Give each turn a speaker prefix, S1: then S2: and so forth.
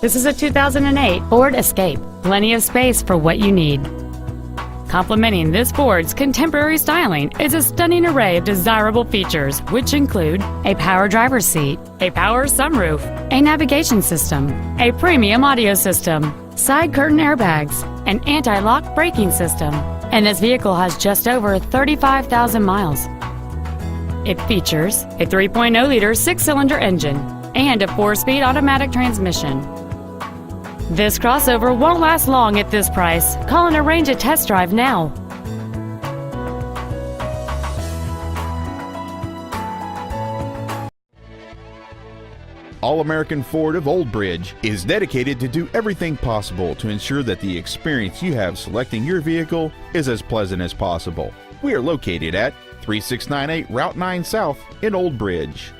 S1: This is a 2008 Ford Escape. Plenty of space for what you need. Complementing this Ford's contemporary styling is a stunning array of desirable features, which include a power driver's seat, a power sunroof, a navigation system, a premium audio system, side curtain airbags, an anti-lock braking system, and this vehicle has just over 35,000 miles. It features a 3.0-liter six-cylinder engine and a 4-speed automatic transmission. This crossover won't last long at this price. Call and arrange a test drive now.
S2: All-American Ford of Old Bridge is dedicated to do everything possible to ensure that the experience you have selecting your vehicle is as pleasant as possible. We are located at 3698 Route 9 South in Old Bridge.